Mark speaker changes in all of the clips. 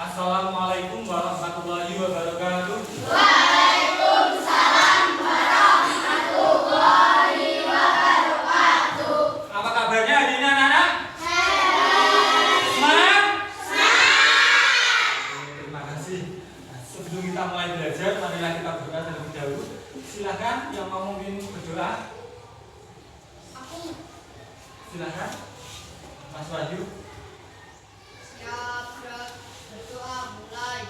Speaker 1: Assalamualaikum warahmatullahi wabarakatuh.
Speaker 2: Waalaikumsalam warahmatullahi wabarakatuh.
Speaker 1: Apa kabarnya hari ini anak-anak?
Speaker 2: Semangat.
Speaker 1: Terima kasih. Sebelum kita mulai belajar, marilah kita berdoa terlebih dahulu. Silakan yang mau memimpin berdoa.
Speaker 2: Aku
Speaker 1: Silakan, Mas Wahyu.
Speaker 2: siap, berat. Berdoa mulai.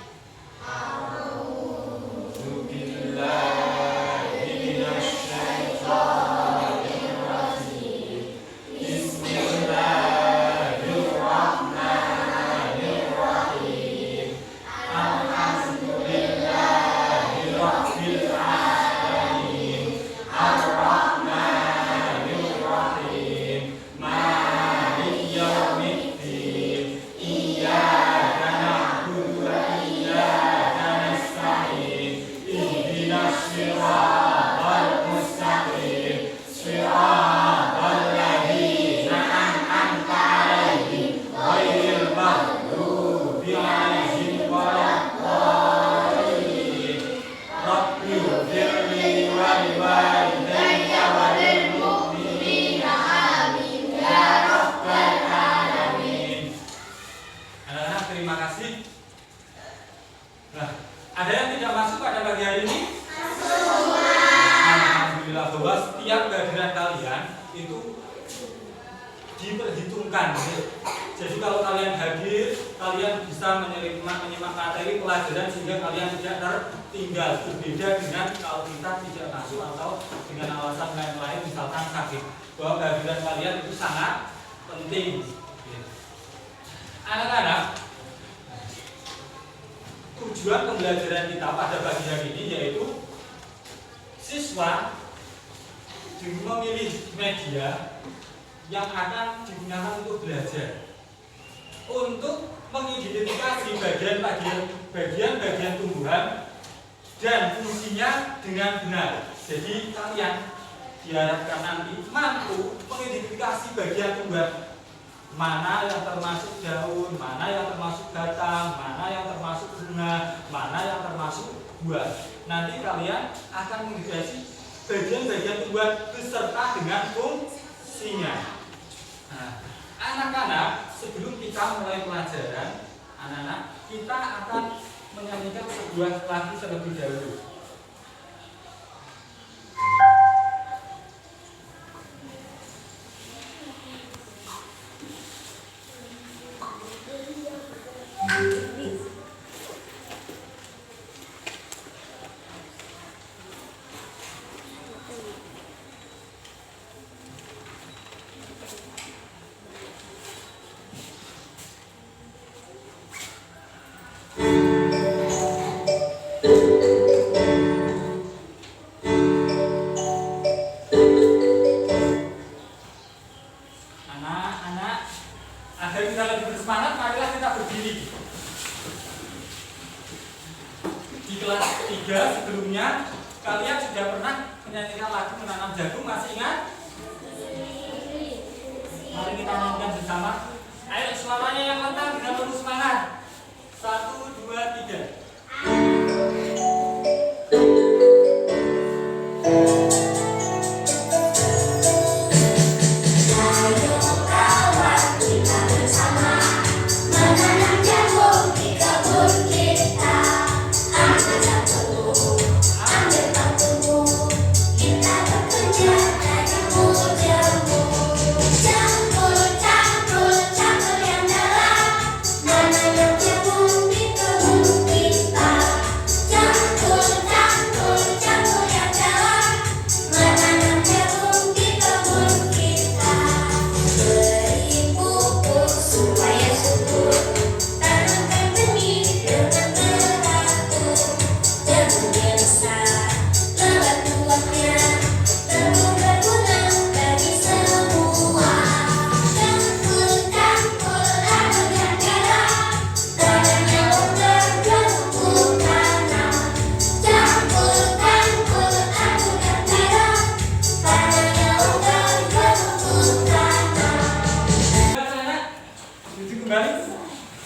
Speaker 1: Anak-anak, terima kasih. Nah, ada yang tidak masuk pada pagi hari ini? Alhamdulillah, bahwa setiap kehadiran kalian itu diperhitungkan. Jadi kalau kalian hadir, kalian bisa menyimak materi pelajaran sehingga kalian tidak tertinggal. Berbeda dengan kalau kita tidak masuk atau dengan alasan lain-lain, misalkan sakit. Bahwa kehadiran kalian itu sangat penting. Anak-anak, tujuan pembelajaran kita pada pagi hari ini yaitu siswa memilih media yang akan digunakan untuk belajar, untuk mengidentifikasi bagian-bagian tumbuhan dan fungsinya dengan benar. Jadi kalian diharapkan nanti mampu mengidentifikasi bagian tumbuhan, mana yang termasuk daun, mana yang termasuk batang, mana yang termasuk bunga, mana yang termasuk buah. Nanti kalian akan mengidentifikasi bagian-bagian tumbuhan beserta dengan fungsinya. Nah, anak-anak, sebelum kita mulai pelajaran, anak-anak, kita akan menyanyikan sebuah lagu terlebih dahulu. Anak-anak, agar kita lebih bersemangat, marilah kita berdiri. Di kelas 3 sebelumnya, kalian sudah pernah menyanyikan lagu Menanam Jagung, masih ingat? Mari kita nyanyikan bersama. Ayo suaranya yang lantang dengan penuh semangat. 1, 2, 3.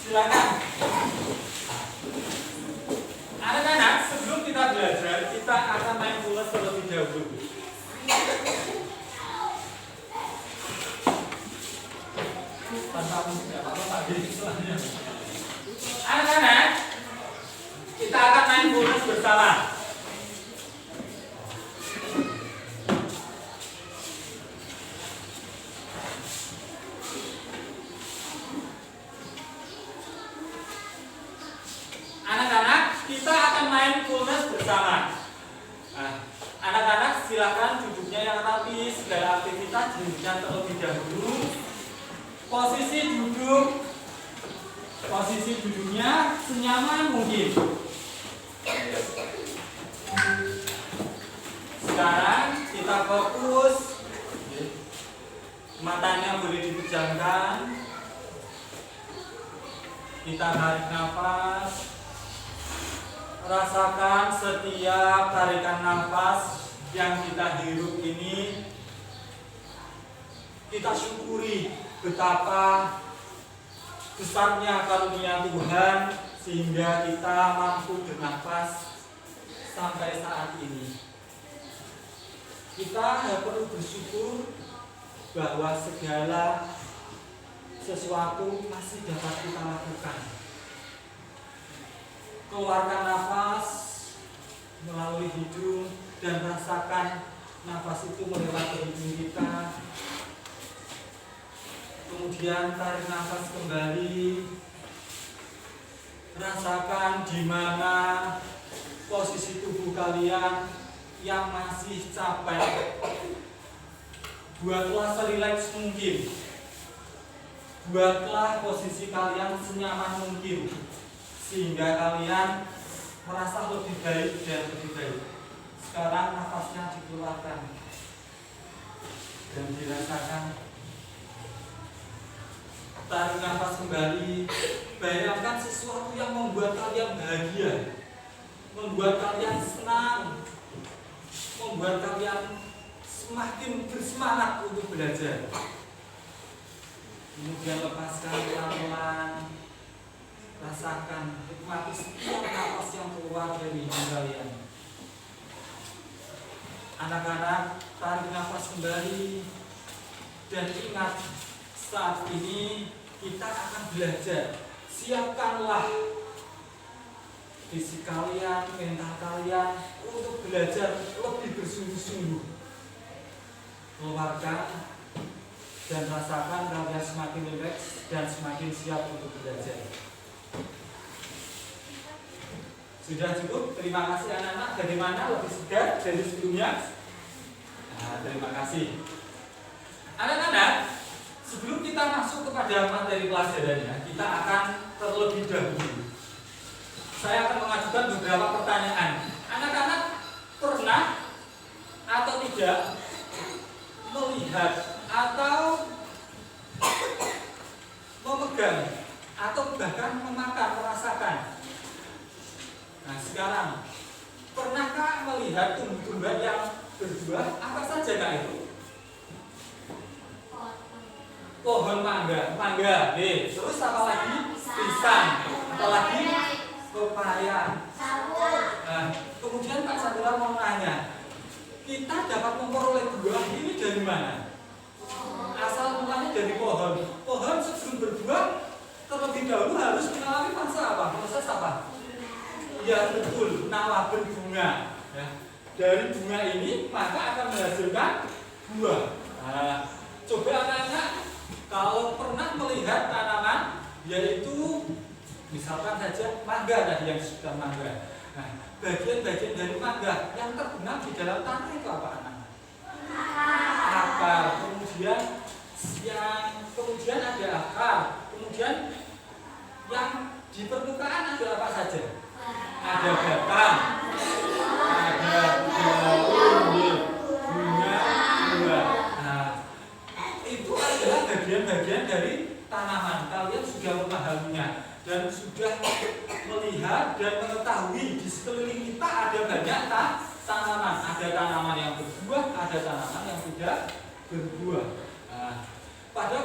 Speaker 1: Silakan. Anak-anak, sebelum kita belajar, kita akan mindfulness terlebih dahulu. Tanpa musik nggak apa-apa, Pak Diri soalnya. Anak-anak, kita akan mindfulness bersama. Anak-anak, kita akan mindfulness bersama. Nah, anak-anak silakan duduknya yang rapi, segala aktivitas dihentikan terlebih dahulu. Posisi duduknya senyaman mungkin. Sekarang kita fokus. Matanya boleh dipejamkan. Kita tarik nafas. Rasakan setiap tarikan nafas yang kita hirup ini, kita syukuri betapa besarnya karunia Tuhan sehingga kita mampu bernafas sampai saat ini. Kita perlu bersyukur bahwa segala sesuatu masih dapat kita lakukan. Keluarkan nafas melalui hidung dan rasakan nafas itu melewati hidung kita. Kemudian tarik nafas kembali. Rasakan di mana posisi tubuh kalian yang masih capek. Buatlah serileks mungkin. Buatlah posisi kalian senyaman mungkin, sehingga kalian merasa lebih baik dan lebih baik. Sekarang nafasnya dikeluarkan dan dirasakan. Tarik nafas kembali. Bayangkan sesuatu yang membuat kalian bahagia, membuat kalian senang, membuat kalian semakin bersemangat untuk belajar. Kemudian lepaskan pelan-pelan. Rasakan, nikmati setiap nafas yang keluar dari hidung kalian. Anak-anak, tarik nafas kembali. Dan ingat, saat ini kita akan belajar. Siapkanlah fisik kalian, mental kalian untuk belajar lebih bersungguh-sungguh. Keluarkan dan rasakan kalian semakin rileks dan semakin siap untuk belajar. Sudah cukup? Terima kasih anak-anak. Bagaimana, lebih segar dari sebelumnya? Nah, terima kasih. Anak-anak, sebelum kita masuk kepada materi pelajarannya, kita akan terlebih dahulu. Saya akan mengajukan beberapa pertanyaan. Anak-anak pernah atau tidak melihat atau memegang atau bahkan memakan, merasakan? Nah, sekarang pernahkah melihat tumbuh-tumbuhan yang berbuah? Apa saja kak itu? Pohon mangga, nih. Terus apa lagi? Pisang. Apa lagi? Pepaya. Nah, kemudian Pak Sadura mau nanya, kita dapat memperoleh buah ini dari mana? Asal mulanya dari pohon. Pohon sebelum berbuah terlebih dahulu harus mengalami masa apa? Proses apa? Ya betul, nawa berbunga. Ya. Dari bunga ini maka akan menghasilkan buah. Nah, coba anak-anak kalau pernah melihat tanaman, yaitu misalkan saja mangga tadi yang disebutkan mangga. Nah, bagian-bagian dari mangga yang terbenam di dalam tanah itu apa anak-anak? Akar. Kemudian ada akar. Kemudian yang di permukaan ada apa saja? Ada batang, ada daun, bunga, buah. Nah, itu adalah bagian-bagian dari tanaman. Kalian sudah memahaminya dan sudah melihat dan mengetahui di sekeliling kita ada banyak tanaman. Ada tanaman yang berbuah, ada tanaman yang tidak berbuah. Nah, pada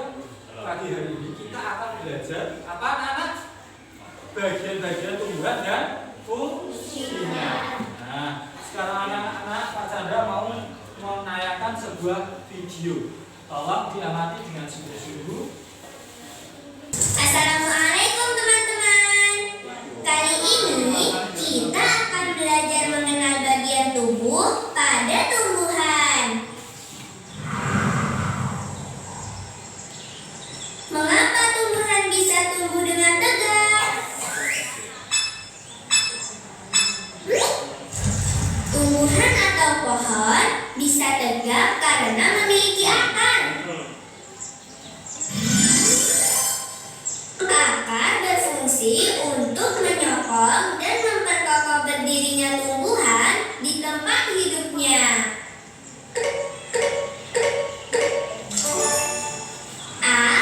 Speaker 1: pagi hari ini kita akan belajar apa anak-anak? bagian-bagian tumbuhan dan fungsinya. Nah, sekarang anak-anak, Pak Chandra mau menayangkan sebuah video. Tolong diamati dengan sungguh-sungguh.
Speaker 3: Assalamualaikum teman-teman. Kali ini kita akan belajar mengenal bagian tubuh pada tumbuhan. Mengapa tumbuhan bisa tumbuh dengan tegak? Tumbuhan atau pohon bisa tegak karena memiliki akar. Akar berfungsi untuk menyokong dan memperkokoh berdirinya tumbuhan di tempat hidupnya. Akar.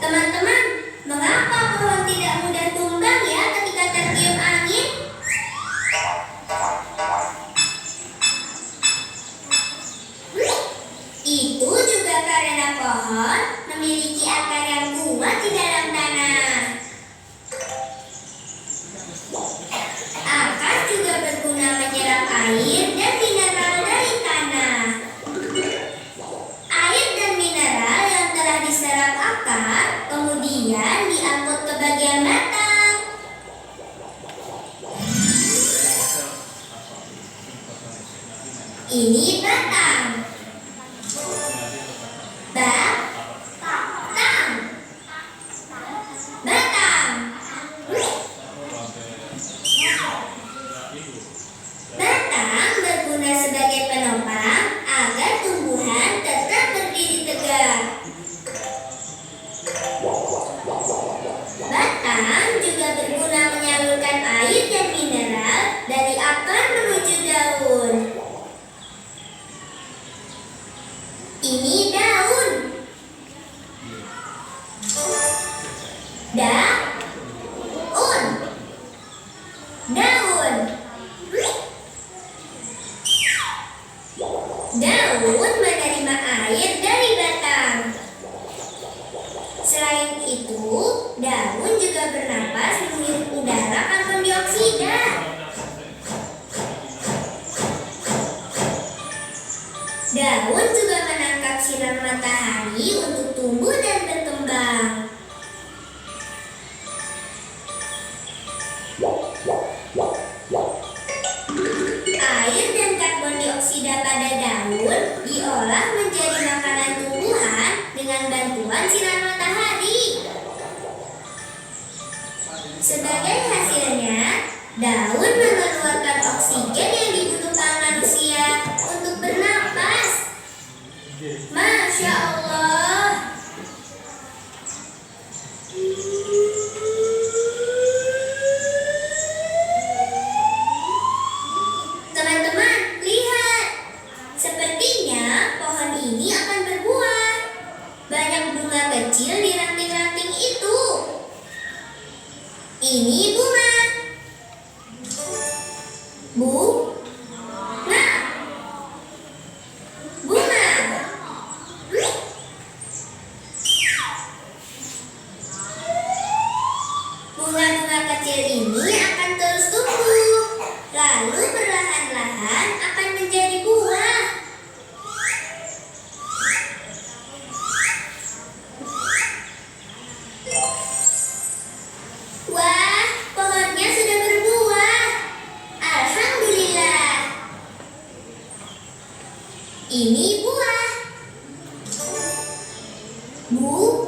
Speaker 3: Teman-teman, mengapa pohon tidak mudah tumbang ya ketika tertiup angin? Itu juga karena pohon memiliki akar yang kuat di dalam tanah. Akar juga berguna menyerap air dan mineral dari tanah. Air dan mineral yang telah diserap akar kemudian diangkut ke bagian batang. Ini batang. Batang berguna sebagai penopang agar tumbuhan tetap berdiri tegak. Batang juga berguna menyalurkan air dan mineral dari akar menuju daun. Ini daun. Daun menerima air dari batang. Selain itu, daun juga bernapas menghirup udara karbon dioksida. Daun juga menangkap sinar matahari untuk tumbuh dan berkembang. Air dan karbon dioksida pada daun diolah menjadi makanan tumbuhan dengan bantuan sinar matahari. Sebagai hasilnya, daun mengeluarkan oksigen yang dibutuhkan manusia untuk bernapas. Masya Allah. Teman-teman, lihat. Sepertinya pohon ini akan berbuah. Banyak bunga kecil di ranting-ranting itu. Ini bunga. Bunga. Bunga-bunga kecil ini akan terus tumbuh, lalu perlahan-lahan akan menjadi buah. Wah, pohonnya sudah berbuah. Alhamdulillah. Ini buah. Buah.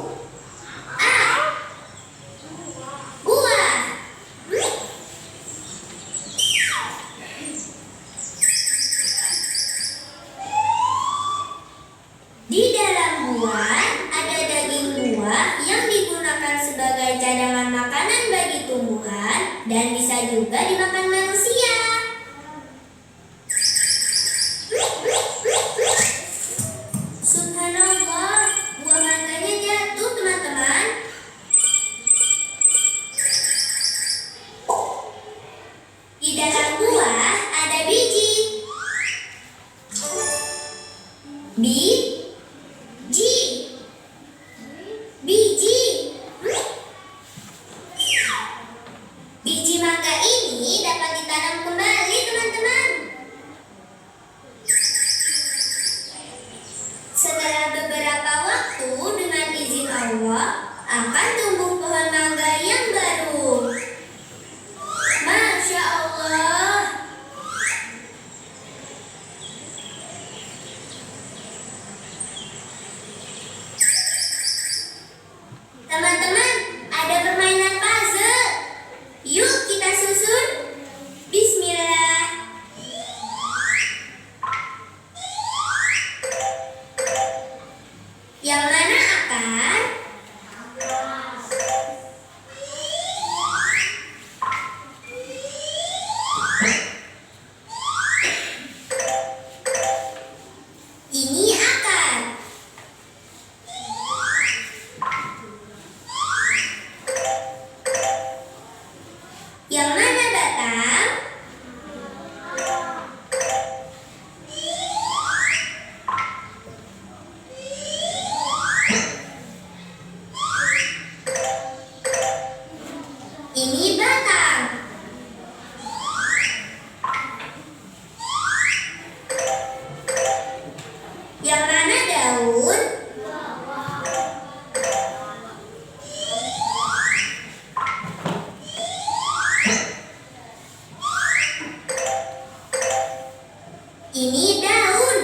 Speaker 3: Di dalam buah ada daging buah yang digunakan sebagai cadangan makanan bagi tumbuhan dan bisa juga dimakan manusia. Subhanallah, buah mangganya jatuh, teman-teman. Di dalam buah ada biji. Biji. Biji. Biji mangga ini dapat ditanam kembali, teman-teman. Setelah beberapa waktu, dengan izin Allah, akan tumbuh pohon mangga yang baru. Masya Allah. Teman-teman, ada permainan puzzle. Yuk kita susun. Bismillah. Yang mana akar? Ini akar. Yang mana batang? Ini batang. Yang mana daun? Ini daun.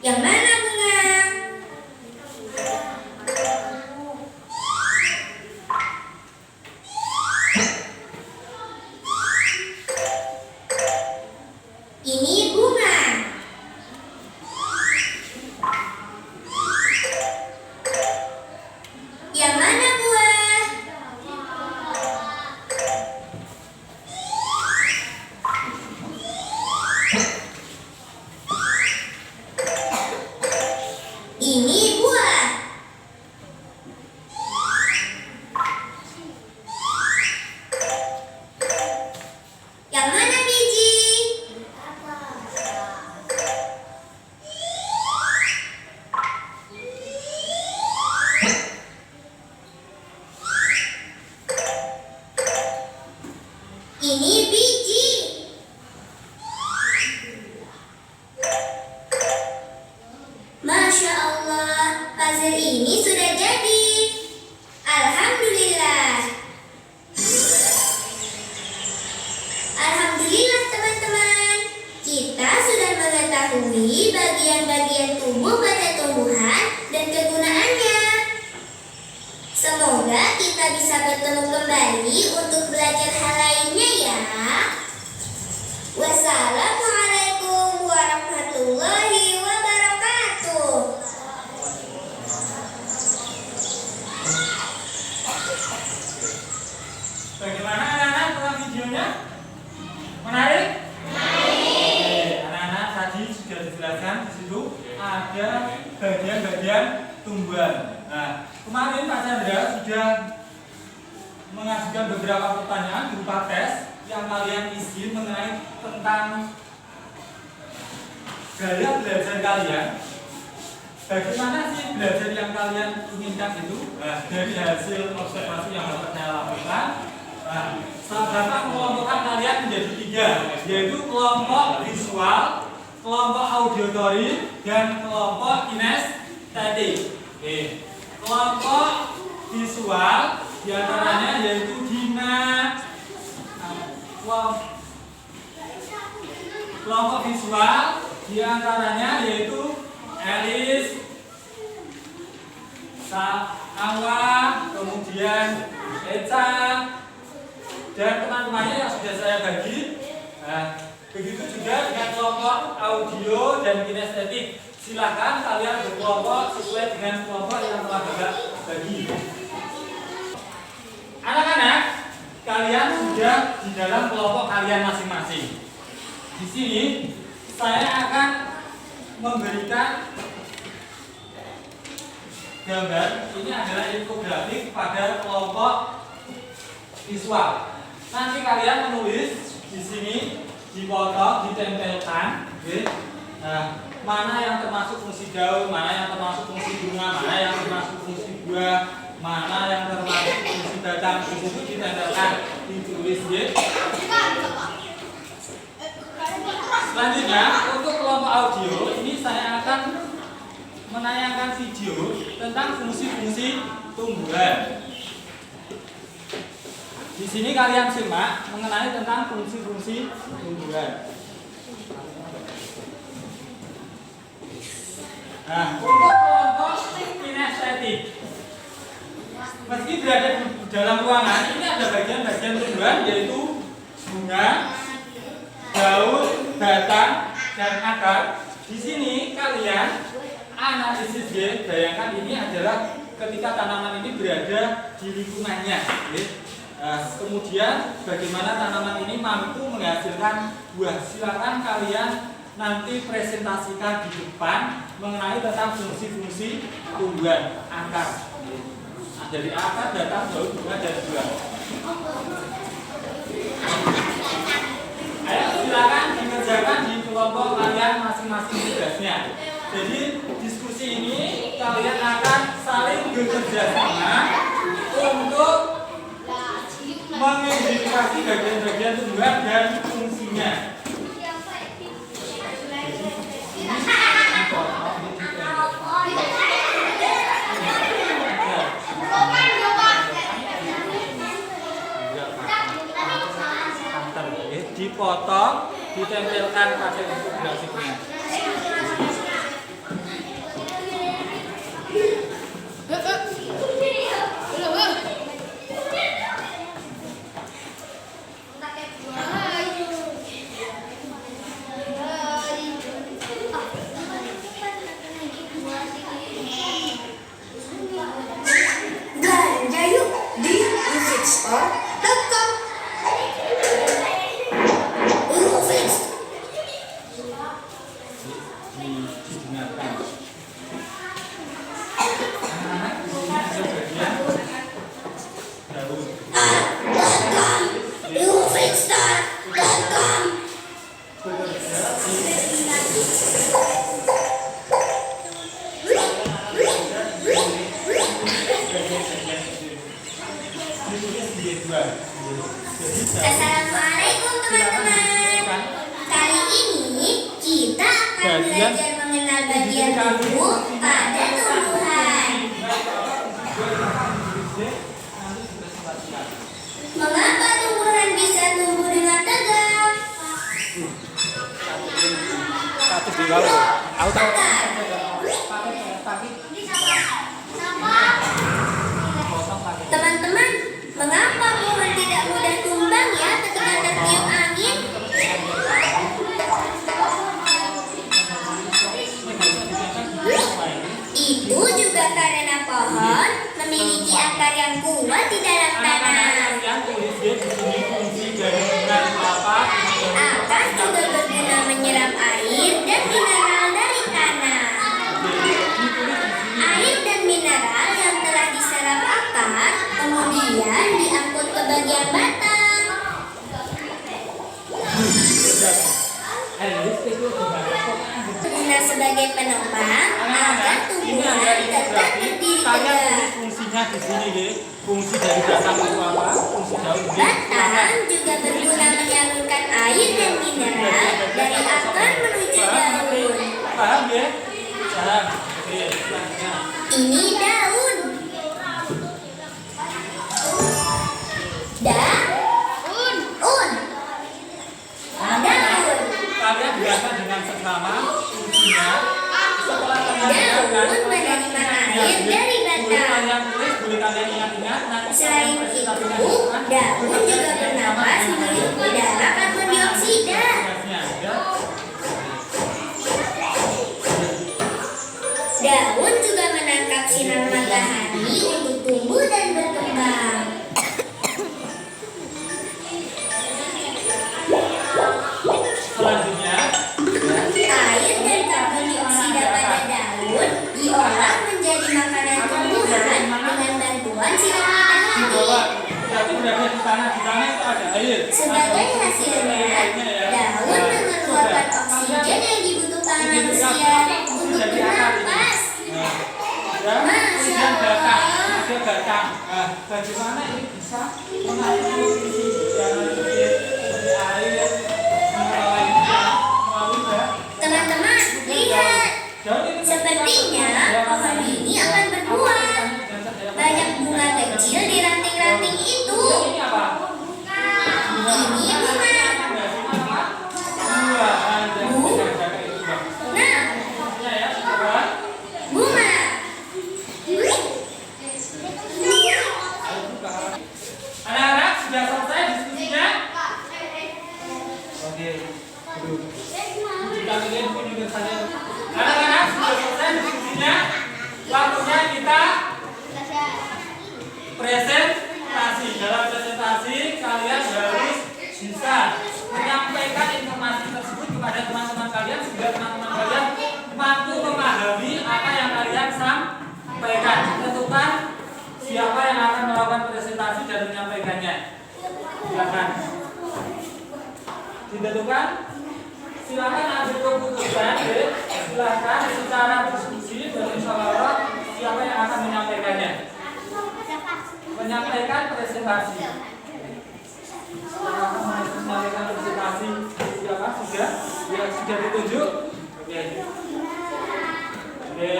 Speaker 3: Yang mana bunga? Ini bunga. Yang mana buah? Ini buah. Yang mana biji? Ini biji. Masya Allah, puzzle ini sudah jadi. Alhamdulillah. Alhamdulillah teman-teman, kita sudah mengetahui bagian-bagian tubuh pada tumbuhan dan kegunaannya. Semoga kita bisa bertemu kembali untuk belajar hal lainnya ya. Wassalamualaikum warahmatullahi wabarakatuh.
Speaker 1: Bagaimana anak-anak tentang videonya? Menarik? Menarik. Anak-anak tadi sudah dijelaskan di situ ada bagian-bagian tumbuhan. Nah, kemarin Pak Chandra sudah mengajukan beberapa pertanyaan berupa tes yang kalian isi mengenai tentang gaya belajar kalian. Bagaimana sih belajar yang kalian inginkan itu? Nah, dari hasil observasi yang dapat saya lakukan, nah, seberapa kelompokan kalian menjadi 3, yaitu kelompok visual, kelompok auditory, dan kelompok kinestetik. Oke. Kelompok visual diantaranya yaitu Dina. Kelompok visual diantaranya yaitu Elis, Awa, kemudian Eca, dan teman-temannya yang sudah saya bagi. Nah, begitu juga dengan kelompok audio dan kinestetik. Silakan kalian berkelompok sesuai dengan kelompok yang telah kita bagi. Anak-anak, kalian sudah di dalam kelompok kalian masing-masing. Di sini saya akan memberikan gambar. Ini adalah infografik pada kelompok visual. Nanti kalian menulis di sini dipotong, ditempelkan, oke. Nah, mana yang termasuk fungsi daun, mana yang termasuk fungsi bunga, mana yang termasuk fungsi buah, mana yang termasuk fungsi batang, di situ ditempelkan, ditulis, ya. Selanjutnya untuk kelompok audio ini saya akan menayangkan video tentang fungsi-fungsi tumbuhan. Di sini kalian simak mengenai tentang fungsi-fungsi tumbuhan. Nah, untuk kelompok kinestetik, meski berada di dalam ruangan, ini ada bagian-bagian tumbuhan yaitu bunga, daun, batang, dan akar. Di sini kalian analisis, ya. Bayangkan ini adalah ketika tanaman ini berada di lingkungannya, ya. Kemudian bagaimana tanaman ini mampu menghasilkan buah. Silakan kalian nanti presentasikan di depan mengenai tentang fungsi-fungsi tumbuhan akar. Nah, dari akar, batang, daun, bunga, dan buah. Ayo silakan dikerjakan di kelompok kalian masing-masing tugasnya. Jadi diskusi ini kalian akan saling bekerja sama untuk mengidentifikasi bagian-bagian tumbuhan dan fungsinya. Dipotong, ditempelkan pada infografiknya.
Speaker 3: Belanja yuk di musicstore.com.
Speaker 1: Didengarkan. Anak-anak di sini ada bagian daun.
Speaker 3: musicstore.com.
Speaker 1: Bekerja
Speaker 3: Assalamualaikum teman-teman. Kali ini kita akan belajar mengenal bagian tubuh pada tumbuhan. Mengapa tumbuhan bisa tumbuh dengan tegak? Teman-teman, mengapa pohon tidak mudah tumbang ya ketika tertiup angin? Itu juga karena pohon memiliki akar yang kuat di dalam tanah. Akar juga berguna menyerap air dan mineral dari tanah. Air dan mineral yang telah diserap akar kemudian diangkut ke bagian batang. Guna sebagai penopang agar tumbuhan tetap berdiri
Speaker 1: kalian
Speaker 3: tegak.
Speaker 1: tulis fungsinya di sini, ya. Fungsi dari batang itu apa? Fungsi daun.
Speaker 3: Batang juga berguna menyalurkan air dan mineral dari akar menuju daun.
Speaker 1: Paham, ya? Paham. Oke, selanjutnya.
Speaker 3: Ini daun. Daun.
Speaker 1: Kalian biasa dengan seksama fungsinya. Setelah kalian
Speaker 3: Daun menerima air dari batang.
Speaker 1: kalian tulis, boleh kalian ingat-ingat.
Speaker 3: Selain itu, daun juga bernapas menghirup udara karbon dioksida. Daun juga menangkap sinar matahari untuk tumbuh dan berkembang.
Speaker 1: Selanjutnya,
Speaker 3: Air dan karbon dioksida pada daun diolah menjadi makanan tumbuhan dengan bantuan sinar matahari.
Speaker 1: berarti berada di tanah itu ada air.
Speaker 3: Sebagai hasilnya, untuk bernapas.
Speaker 1: Kemudian batang, ada batang. Nah, bagaimana ini bisa mengatur nutrisi seperti air, mineral lainnya melalui
Speaker 3: Teman-teman, lihat. Sepertinya pohon ini akan berbuah. Banyak bunga kecil di ranting-ranting itu.
Speaker 1: Ini apa?
Speaker 3: Ini bunga. Nah, bunga.
Speaker 1: Anak-anak sudah selesai diskusinya? Oke. Kita lihat video saja. Anak-anak sudah selesai diskusinya? Waktunya kita presentasi. Dalam presentasi kalian harus bisa menyampaikan informasi tersebut kepada teman-teman kalian sehingga teman-teman kalian mampu memahami apa yang kalian sampaikan. Tentukan siapa yang akan melakukan presentasi dan menyampaikannya. Silakan. Ditentukan. Silakan ambil keputusan. Silakan secara diskusi dan insya Allah siapa yang akan menyampaikannya. Menyampaikan presentasi. Menyampaikan presentasi siapa sudah? Ya sudah ditunjuk. Oke. Oke.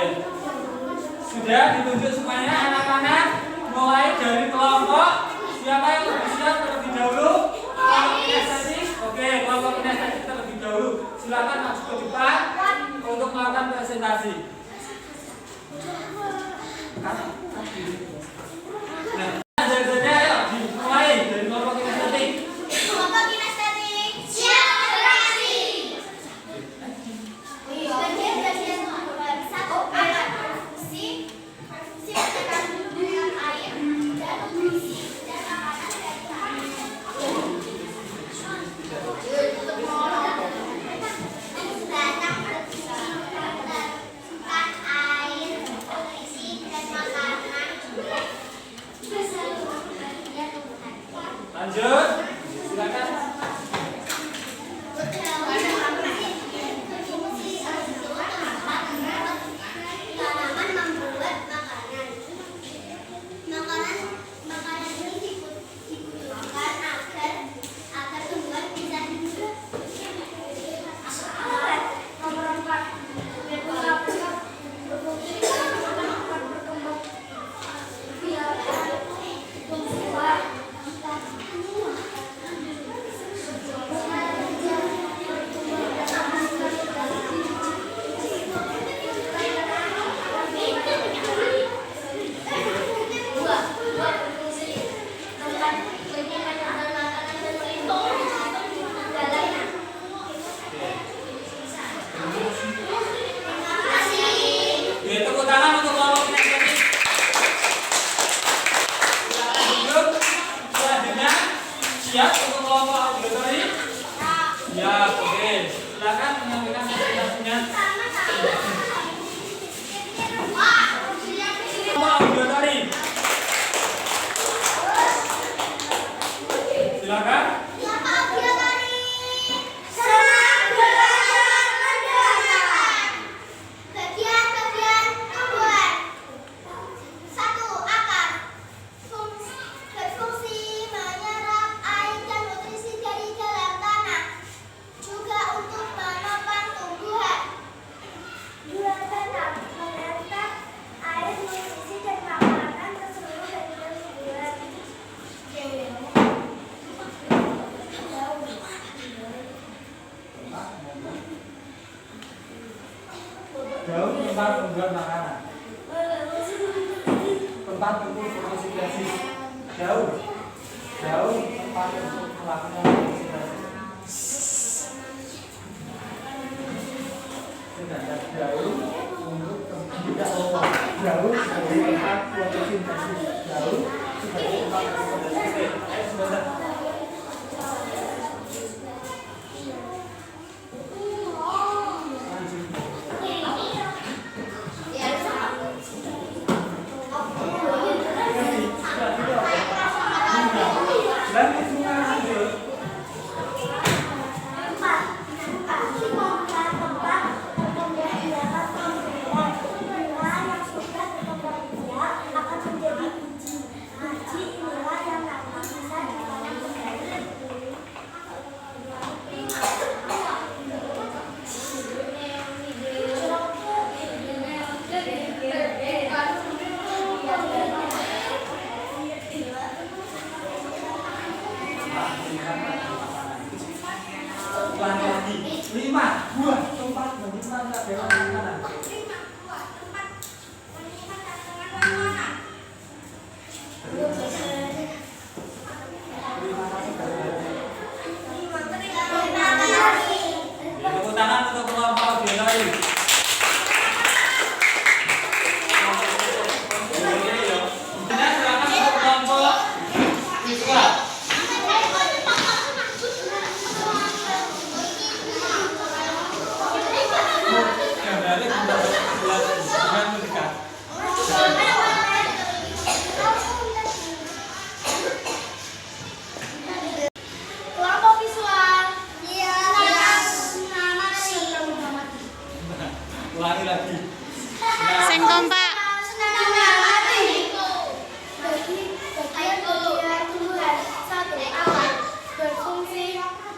Speaker 1: Sudah ditunjuk semuanya anak-anak. Mulai dari kelompok. Siapa yang lebih siap terlebih dahulu? Kelompok kinestetik. Oke, kelompok kinestetik terlebih dahulu. Silakan maju ke depan untuk melakukan presentasi. Nah, jawabannya ayo dimulai dari kelompok kinestetik.
Speaker 2: Kelompok kinestetik siap beraksi. Satu alat produksi kandungan air dan nutrisi dan makanan dari tanah. Untuk mengolah batang produksi air, nutrisi dan makanan.
Speaker 1: Lanjut. Silakan.
Speaker 2: Tanaman membuat makanan. Makanan ini dibutuhkan agar tumbuhan bisa hidup. Nomor 4. Berfungsi berkembang biak tumbuhan.
Speaker 1: Oke, tepuk tangan untuk kelompok kinestetik. Silakan duduk. Selanjutnya siap untuk kelompok auditory. Siap, oke. Silakan menyampaikan presentasinya. Kelompok auditory. Silakan.
Speaker 2: Bagian-bagian tumbuhan. 1. Akar. Berfungsi menyerap air dan nutrisi dari dalam tanah. Juga untuk menopang tumbuhan. 2. Tanam. Mengantar air, nutrisi dan makanan ke seluruh bagian tumbuhan.
Speaker 1: Daun tempat membuat makanan. Tempat untuk fotosintesis. Daun tempat untuk melakukan fotosintesis. Sedangkan daun untuk tidak daun sebagai tempat fotosintesis. Daun sebagai tempat fotosintesis. Sebentar.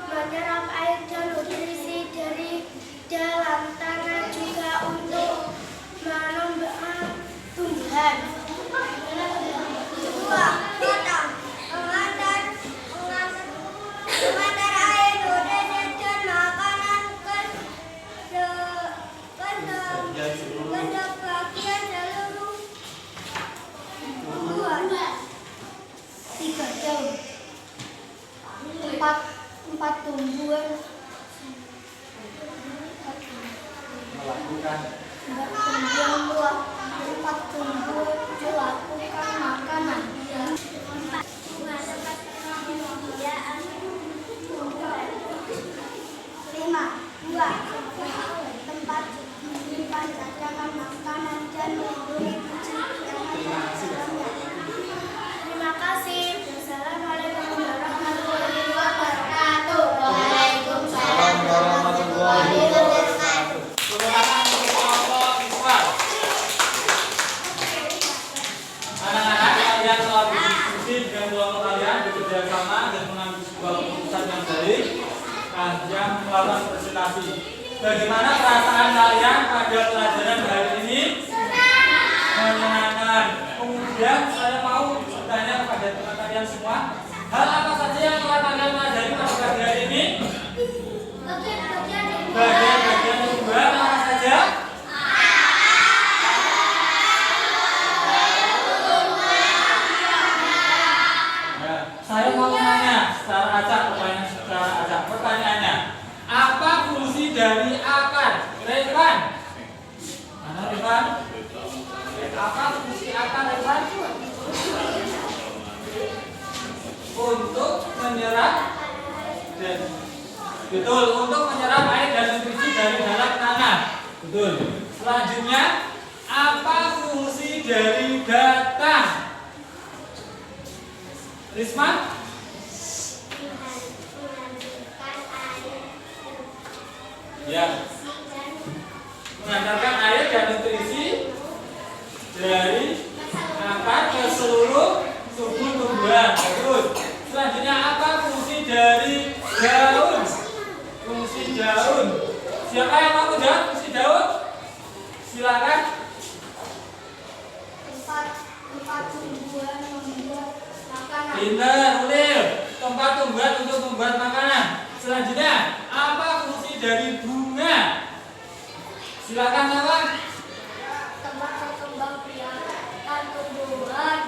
Speaker 2: menyerap air dan nutrisi dari dalam tanah, juga untuk menumbuhkan tumbuhan. Kedua, potong, mengantar air, nutrisi dan makanan ke bagian seluruh tumbuhan. Tiga, daun. Empat tumbuhan
Speaker 1: Melakukan
Speaker 2: empat tumbuhan melakukan makanan. Tempat penyediaan tumbuhan. 5. Tempat menyimpan cadangan makanan dan melindungi kucing yang ada di dalamnya. Terima kasih. Assalamualaikum warahmatullahi wabarakatuh. Waalaikumsalam warahmatullahi wabarakatuh.
Speaker 1: Kemenangan untuk kelompok siswa. Anak-anak, kalian telah berdiskusi dengan kelompok kalian, bekerja sama dan mengambil sebuah keputusan yang baik yang melakukan presentasi. Bagaimana perasaan kalian pada pelajaran hari ini? Menyenangkan. Kemudian saya mau bertanya kepada teman kalian semua, hal apa saja yang telah kalian pelajari pada pagi hari ini? Bagian-bagian tumbuhan apa saja? Nah, saya mau menanya secara acak, pertanyaannya, apa fungsi dari akar? Revan? Mana Revan? Apa fungsi akar, Revan? Untuk menyerap dan betul, untuk menyerap air dan nutrisi dari dalam tanah. Betul. Selanjutnya, apa fungsi dari batang? Risma? Ya. Mengantarkan air dan nutrisi dari akar ke seluruh tubuh tumbuhan. Bagus. Selanjutnya, apa fungsi dari daun? Fungsi daun. Siapa yang mau jawab fungsi daun? Silakan.
Speaker 2: Tempat tumbuhan membuat makanan.
Speaker 1: Pintar, Ulil. Tempat tumbuhan untuk membuat makanan. Selanjutnya, apa fungsi dari bunga? Silakan, kawan.
Speaker 2: Tempat berkembang biakan tumbuhan.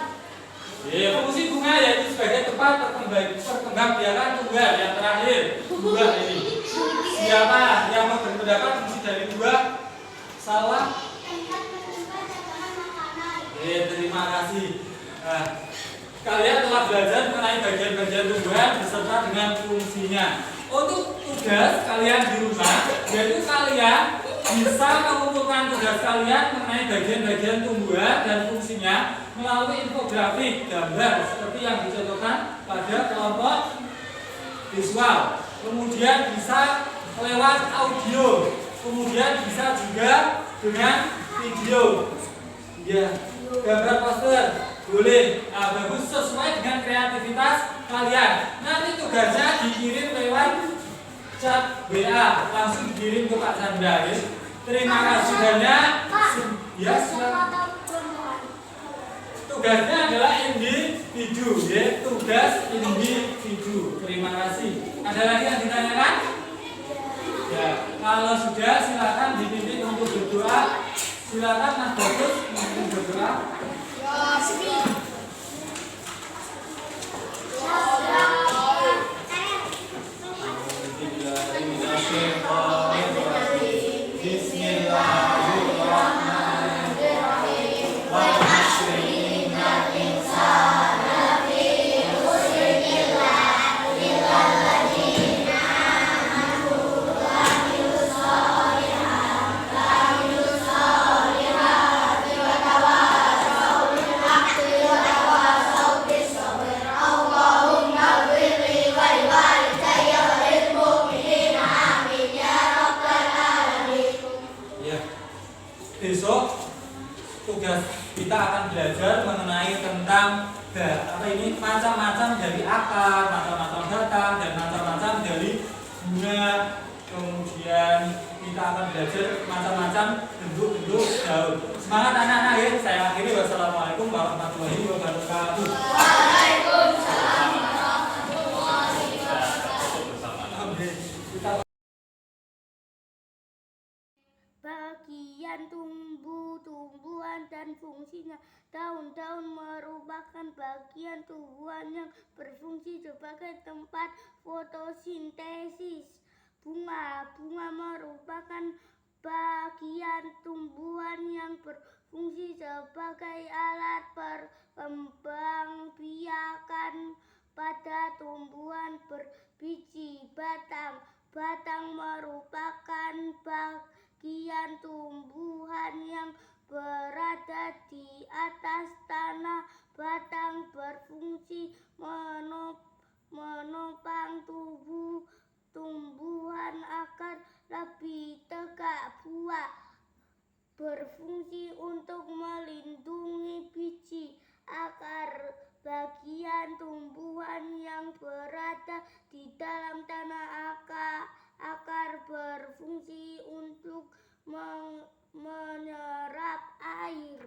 Speaker 1: Fungsi bunga yaitu sebagai tempat perkembang biakan tumbuhan. Yang terakhir, buah ini. Siapa yang mau berpendapat fungsi dari buah? Salah.
Speaker 2: Tempat menyimpan cadangan makanan.
Speaker 1: Terima kasih. Nah, kalian telah belajar mengenai bagian-bagian tumbuhan beserta dengan fungsinya. Untuk tugas kalian di rumah, yaitu kalian bisa mengumpulkan tugas kalian mengenai bagian-bagian tumbuhan dan fungsinya melalui infografik gambar seperti yang dicontohkan pada kelompok visual. Kemudian bisa lewat audio, kemudian bisa juga dengan video. Ya, gambar poster boleh. Bagus, sesuai dengan kreativitas kalian. Nanti tugasnya dikirim lewat chat WA, langsung dikirim ke Pak Chandra. Terima kasih banyak. Ya, silakan. Tugasnya adalah individu, ya. Tugas individu. Terima kasih. Ada lagi yang ditanyakan? Ya, kalau sudah silakan dipimpin untuk berdoa. Silakan Mas Bagus untuk berdoa.
Speaker 2: Allahumma ghfirli wa liwalidayya wa lil mu'minina amin ya
Speaker 1: bunga, kemudian kita akan belajar macam-macam bentuk-bentuk daun. Semangat anak-anak ya. Saya akhiri, wassalamualaikum warahmatullahi wabarakatuh. Waalaikumsalam warahmatullahi wabarakatuh.
Speaker 4: Bagian tumbuh-tumbuhan dan fungsinya. Daun-daun merupakan bagian tumbuhan yang berfungsi sebagai tempat fotosintesis. Bunga merupakan bagian tumbuhan yang berfungsi sebagai alat perkembangbiakan pada tumbuhan berbiji. Batang merupakan bagian tumbuhan yang berada di atas tanah. Batang berfungsi menopang tumbuhan agar lebih tegak. Buah berfungsi untuk melindungi biji. Akar bagian tumbuhan yang berada di dalam tanah. Akar berfungsi untuk menyerap air.